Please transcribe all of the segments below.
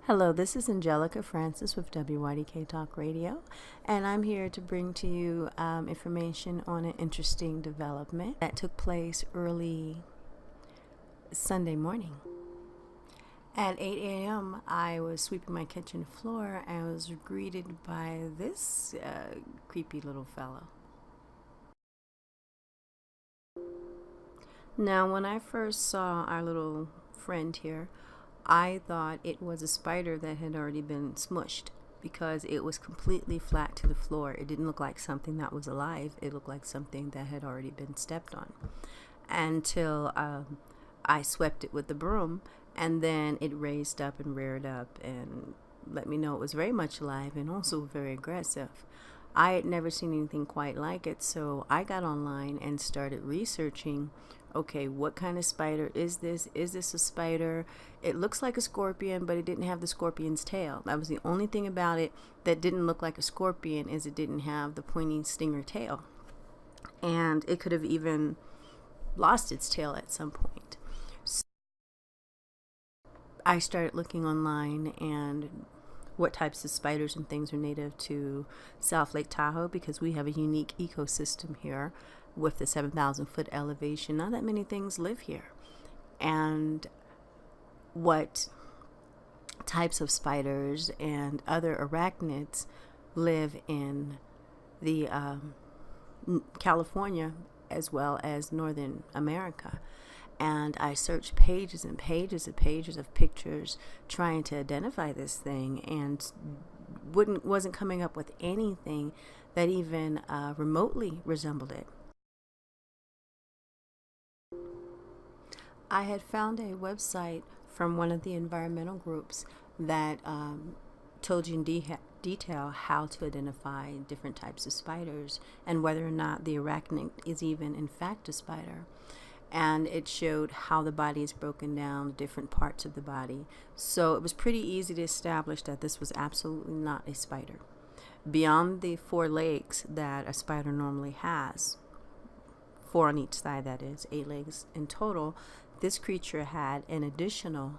Hello, this is Angelica Francis with WYDK Talk Radio, and I'm here to bring to you information on an interesting development that took place early Sunday morning. At 8 a.m., I was sweeping my kitchen floor and I was greeted by this creepy little fellow. Now, when I first saw our little friend here, I thought it was a spider that had already been smushed because it was completely flat to the floor. It didn't look like something that was alive. It looked like something that had already been stepped on until I swept it with the broom, and then it raised up and reared up and let me know it was very much alive and also very aggressive. I had never seen anything quite like it, so I got online and started researching, okay, what kind of spider is this? Is this a spider? It looks like a scorpion, but it didn't have the scorpion's tail. That was the only thing about it that didn't look like a scorpion, is it didn't have the pointy stinger tail. And it could have even lost its tail at some point. So I started looking online and what types of spiders and things are native to South Lake Tahoe, because we have a unique ecosystem here with the 7,000 foot elevation. Not that many things live here. And what types of spiders and other arachnids live in the California as well as Northern America. And I searched pages and pages and pages of pictures trying to identify this thing, and wasn't coming up with anything that even remotely resembled it. I had found a website from one of the environmental groups that told you in detail how to identify different types of spiders and whether or not the arachnid is even in fact a spider. And it showed how the body is broken down, different parts of the body. So it was pretty easy to establish that this was absolutely not a spider. Beyond the 4 legs that a spider normally has, 4 on each side, that is, 8 legs in total, this creature had an additional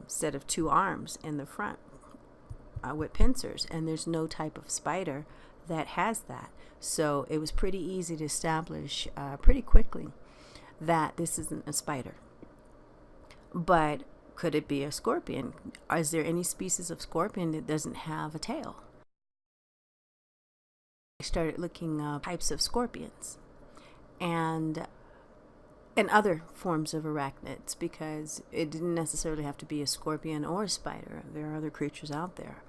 set of 2 arms in the front with pincers, and there's no type of spider that has that. So it was pretty easy to establish pretty quickly that this isn't a spider. But could it be a scorpion? Is there any species of scorpion that doesn't have a tail? I started looking up types of scorpions and other forms of arachnids, because it didn't necessarily have to be a scorpion or a spider. There are other creatures out there.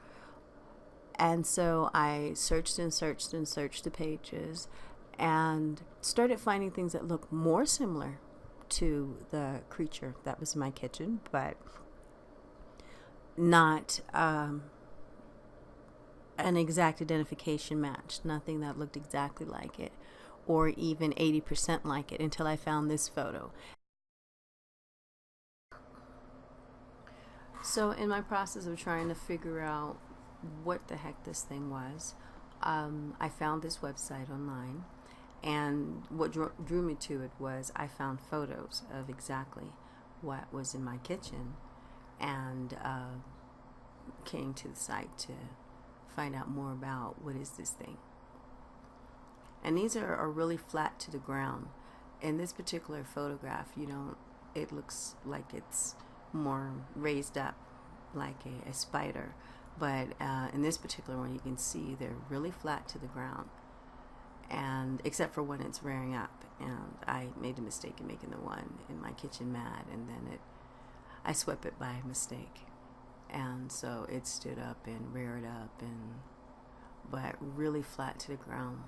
And so I searched and searched and searched the pages and started finding things that look more similar to the creature that was in my kitchen, but not an exact identification match. Nothing that looked exactly like it or even 80% like it, until I found this photo. So in my process of trying to figure out what the heck this thing was, I found this website online. And what drew me to it was I found photos of exactly what was in my kitchen, and came to the site to find out more about what is this thing. And these are really flat to the ground. In this particular photograph, it looks like it's more raised up like a spider. But in this particular one, you can see they're really flat to the ground. And except for when it's rearing up, and I made a mistake in making the one in my kitchen mat, and then I swept it by mistake, and so it stood up and reared up, but really flat to the ground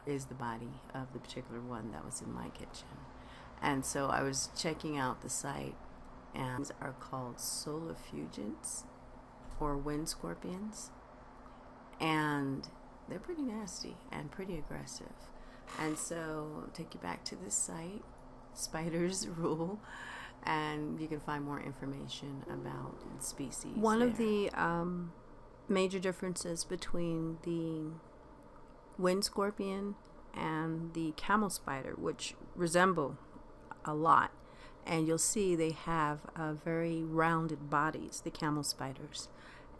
is the body of the particular one that was in my kitchen. And so I was checking out the site, and these are called solifugents or wind scorpions. And they're pretty nasty and pretty aggressive. And so I'll take you back to this site, Spiders Rule, and you can find more information about the species. One of the major differences between the wind scorpion and the camel spider, which resemble a lot, and you'll see they have very rounded bodies, the camel spiders,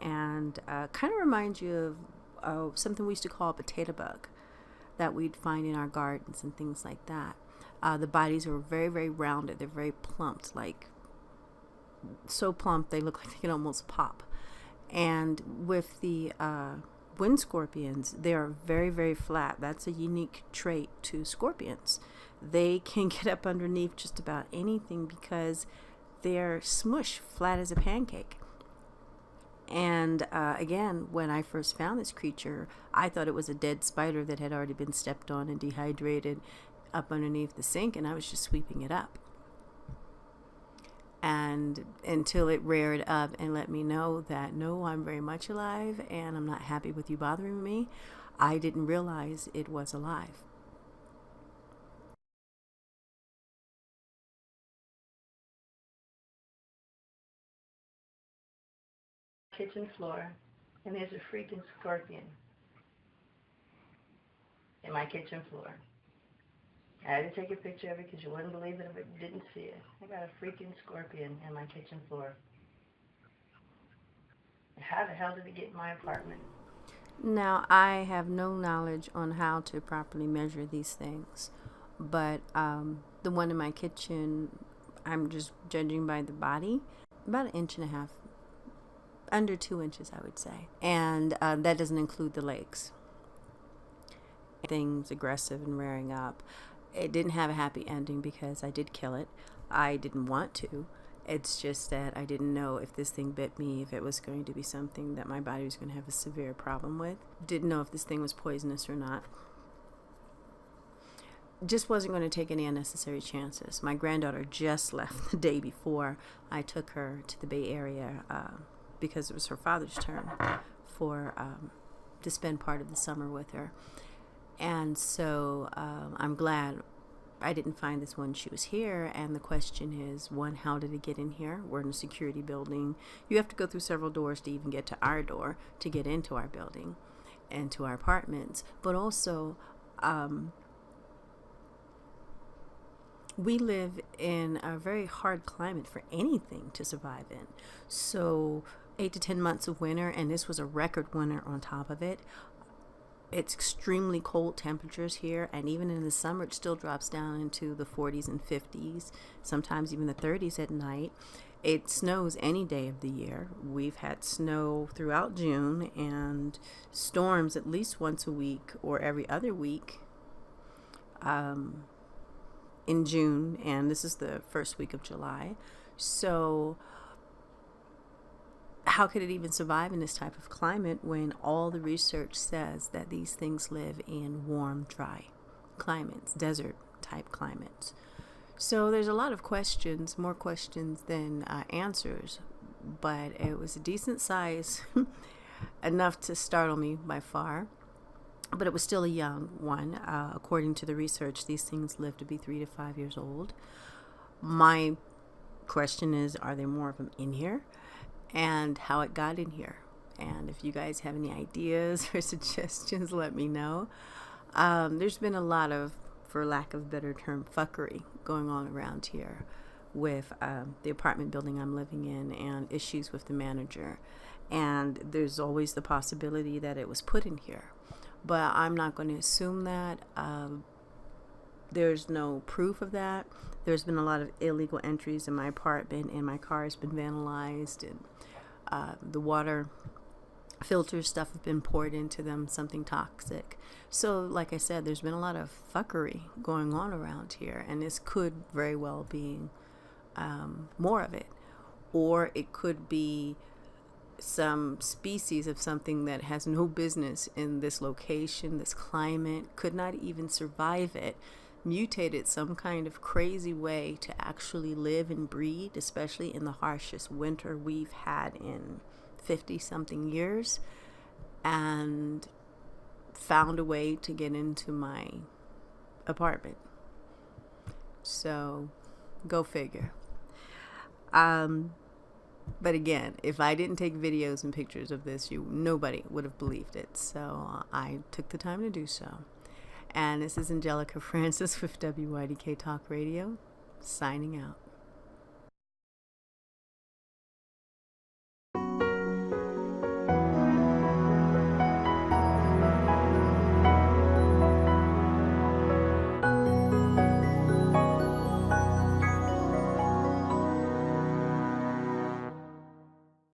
and kind of reminds you of something we used to call a potato bug that we'd find in our gardens and things like that. The bodies are very, very rounded. They're very plumped, like so plump they look like they can almost pop. And with the wind scorpions, they are very, very flat. That's a unique trait to scorpions. They can get up underneath just about anything because they're smush, flat as a pancake. And again, when I first found this creature, I thought it was a dead spider that had already been stepped on and dehydrated up underneath the sink, and I was just sweeping it up. And until it reared up and let me know that, no, I'm very much alive and I'm not happy with you bothering me, I didn't realize it was alive. Kitchen floor, and there's a freaking scorpion in my kitchen floor. I had to take a picture of it because you wouldn't believe it if it didn't see it. I got a freaking scorpion in my kitchen floor. How the hell did it get in my apartment? Now, I have no knowledge on how to properly measure these things, but the one in my kitchen, I'm just judging by the body, about 1.5 inches, under 2 inches, I would say. And that doesn't include the legs. Things aggressive and rearing up. It didn't have a happy ending because I did kill it. I didn't want to. It's just that I didn't know if this thing bit me, if it was going to be something that my body was going to have a severe problem with. Didn't know if this thing was poisonous or not. Just wasn't going to take any unnecessary chances. My granddaughter just left the day before I took her to the Bay Area because it was her father's turn to spend part of the summer with her. And so I'm glad I didn't find this one. She was here, and the question is, one, how did it get in here? We're in a security building. You have to go through several doors to even get to our door to get into our building and to our apartments. But also, we live in a very hard climate for anything to survive in. So 8 to 10 months of winter, and this was a record winter on top of it. It's extremely cold temperatures here, and even in the summer it still drops down into the 40s and 50s, sometimes even the 30s at night. It snows any day of the year. We've had snow throughout June and storms at least once a week or every other week in June, and this is the first week of July. So how could it even survive in this type of climate when all the research says that these things live in warm, dry climates, desert type climates? So there's a lot of questions, more questions than answers, but it was a decent size, enough to startle me by far, but it was still a young one. According to the research, these things live to be 3 to 5 years old. My question is, are there more of them in here? And how it got in here. And if you guys have any ideas or suggestions, let me know. There's been a lot of, for lack of a better term, fuckery going on around here with the apartment building I'm living in and issues with the manager. And there's always the possibility that it was put in here. But I'm not going to assume that. There's no proof of that. There's been a lot of illegal entries in my apartment, and my car has been vandalized, and the water filter stuff has been poured into them, something toxic. So like I said, there's been a lot of fuckery going on around here, and this could very well be more of it. Or it could be some species of something that has no business in this location, this climate, could not even survive it, mutated some kind of crazy way to actually live and breed, especially in the harshest winter we've had in 50-something years, and found a way to get into my apartment. So, go figure. But again, if I didn't take videos and pictures of this, nobody would have believed it. So I took the time to do so. And this is Angelica Francis with WYDK Talk Radio, signing out.